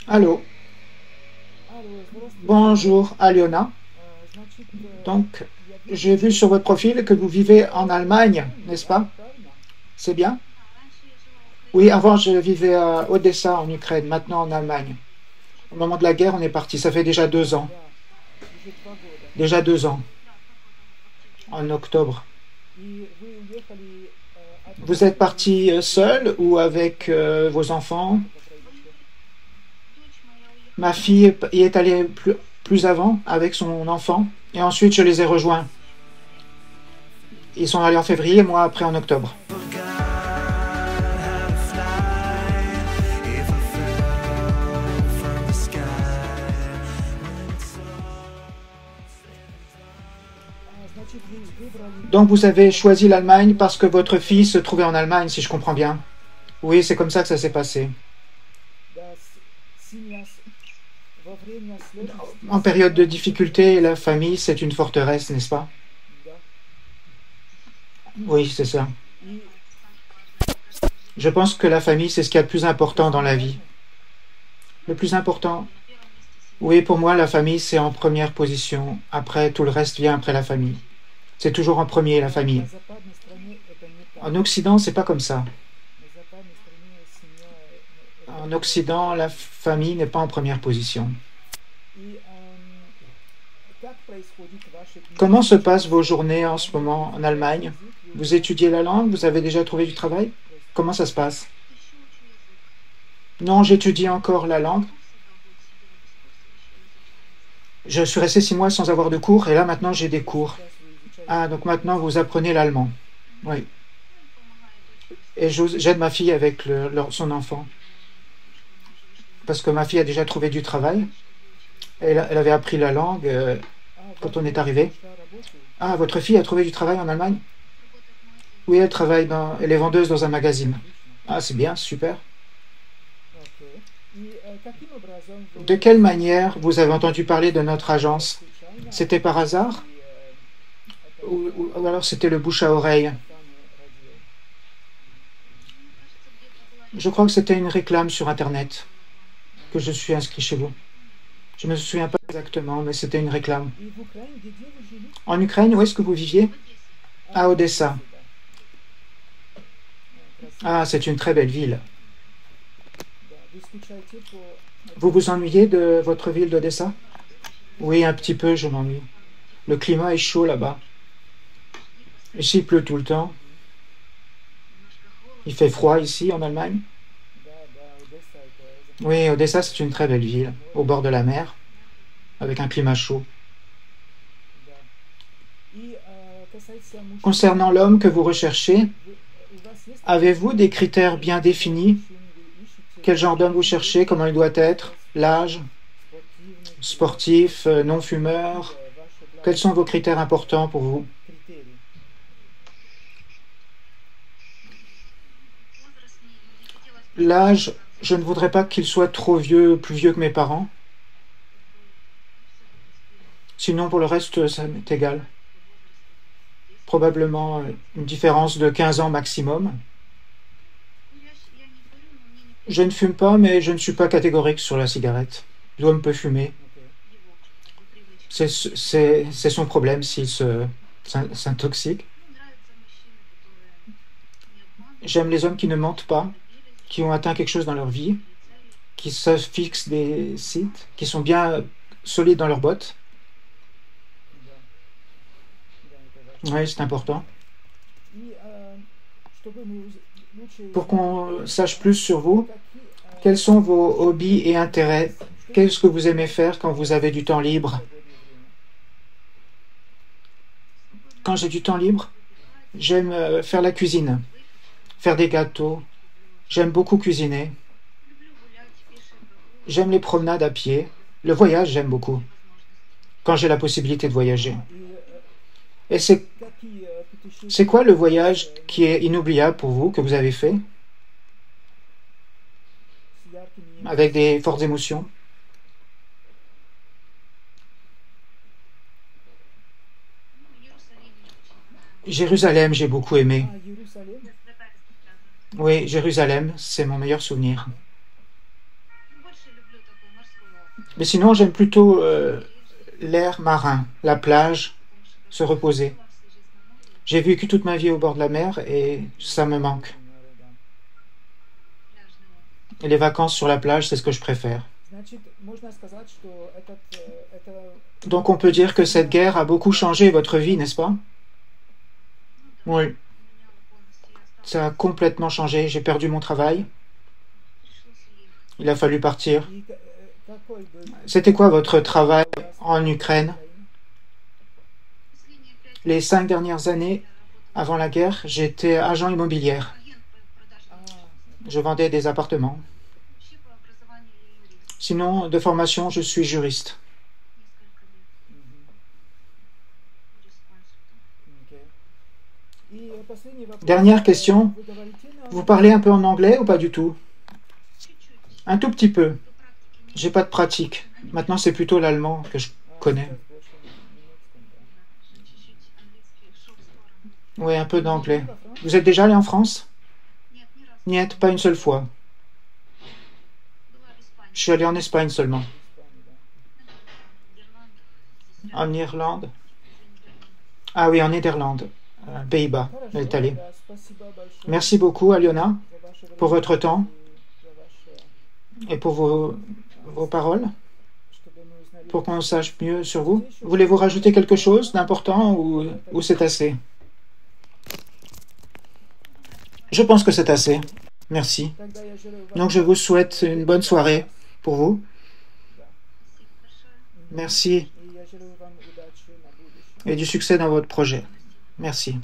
Allô, bonjour, Aliona. Donc, j'ai vu sur votre profil que vous vivez en Allemagne, n'est-ce pas? C'est bien? Oui, avant je vivais à Odessa en Ukraine, maintenant en Allemagne. Au moment de la guerre, on est parti. Ça fait déjà 2 ans. Déjà 2 ans, en octobre. Vous êtes parti seul ou avec vos enfants? Ma fille y est allée plus avant avec son enfant et ensuite je les ai rejoints. Ils sont allés en février, moi après en octobre. Donc vous avez choisi l'Allemagne parce que votre fille se trouvait en Allemagne, si je comprends bien. Oui, c'est comme ça que ça s'est passé. En période de difficulté, la famille, c'est une forteresse, n'est-ce pas? Oui, c'est ça. Je pense que la famille, c'est ce qu'il y a de plus important dans la vie. Le plus important, oui, pour moi, la famille, c'est en première position. Après, tout le reste vient après la famille. C'est toujours en premier, la famille. En Occident, c'est pas comme ça. En Occident, la famille n'est pas en première position. Comment se passent vos journées en ce moment en Allemagne? Vous étudiez la langue? Vous avez déjà trouvé du travail? Comment ça se passe? Non, j'étudie encore la langue. Je suis resté 6 mois sans avoir de cours et là maintenant j'ai des cours. Ah, donc maintenant vous apprenez l'allemand. Oui. Et j'aide ma fille avec son enfant. Parce que ma fille a déjà trouvé du travail. Elle avait appris la langue quand on est arrivé. Ah, votre fille a trouvé du travail en Allemagne? Oui, elle est vendeuse dans un magazine. Ah, c'est bien, super. De quelle manière vous avez entendu parler de notre agence? C'était par hasard? Ou alors c'était le bouche à oreille? Je crois que c'était une réclame sur Internet que je suis inscrit chez vous. Je ne me souviens pas exactement, mais c'était une réclame. En Ukraine, où est-ce que vous viviez? À Odessa. Ah, c'est une très belle ville. Vous vous ennuyez de votre ville d'Odessa? Oui, un petit peu, je m'ennuie. Le climat est chaud là-bas. Ici, il pleut tout le temps. Il fait froid ici, en Allemagne. Oui, Odessa, c'est une très belle ville, au bord de la mer, avec un climat chaud. Concernant l'homme que vous recherchez, avez-vous des critères bien définis? Quel genre d'homme vous cherchez? Comment il doit être? L'âge? Sportif? Non-fumeur? Quels sont vos critères importants pour vous? L'âge, je ne voudrais pas qu'il soit trop vieux, plus vieux que mes parents. Sinon, pour le reste, ça m'est égal. Probablement une différence de 15 ans maximum. Je ne fume pas, mais je ne suis pas catégorique sur la cigarette. L'homme peut fumer. C'est son problème s'il s'intoxique. J'aime les hommes qui ne mentent pas, qui ont atteint quelque chose dans leur vie, qui se fixent des sites, qui sont bien solides dans leurs bottes. Oui, c'est important. Pour qu'on sache plus sur vous, quels sont vos hobbies et intérêts? Qu'est-ce que vous aimez faire quand vous avez du temps libre? Quand j'ai du temps libre, j'aime faire la cuisine, faire des gâteaux. J'aime beaucoup cuisiner. J'aime les promenades à pied. Le voyage, j'aime beaucoup, quand j'ai la possibilité de voyager. Et c'est quoi le voyage qui est inoubliable pour vous, que vous avez fait, avec des fortes émotions? Jérusalem, j'ai beaucoup aimé. Oui, Jérusalem, c'est mon meilleur souvenir. Mais sinon, j'aime plutôt l'air marin, la plage, se reposer. J'ai vécu toute ma vie au bord de la mer et ça me manque. Et les vacances sur la plage, c'est ce que je préfère. Donc on peut dire que cette guerre a beaucoup changé votre vie, n'est-ce pas? Oui, ça a complètement changé. J'ai perdu mon travail. Il a fallu partir. C'était quoi votre travail en Ukraine? Les 5 dernières années avant la guerre, j'étais agent immobilière. Je vendais des appartements. Sinon, de formation, je suis juriste. Dernière question. Vous parlez un peu en anglais ou pas du tout? Un tout petit peu. J'ai pas de pratique. Maintenant, c'est plutôt l'allemand que je connais. Oui, un peu d'anglais. Vous êtes déjà allé en France? Niet, pas une seule fois. Je suis allé en Espagne seulement. En Irlande? Ah oui, en Néderlande. Pays-Bas. Elle est allée. Merci beaucoup, Aliona, pour votre temps et pour vos paroles, pour qu'on sache mieux sur vous. Voulez-vous rajouter quelque chose d'important ou c'est assez? Je pense que c'est assez. Merci. Donc je vous souhaite une bonne soirée pour vous. Merci et du succès dans votre projet. Merci.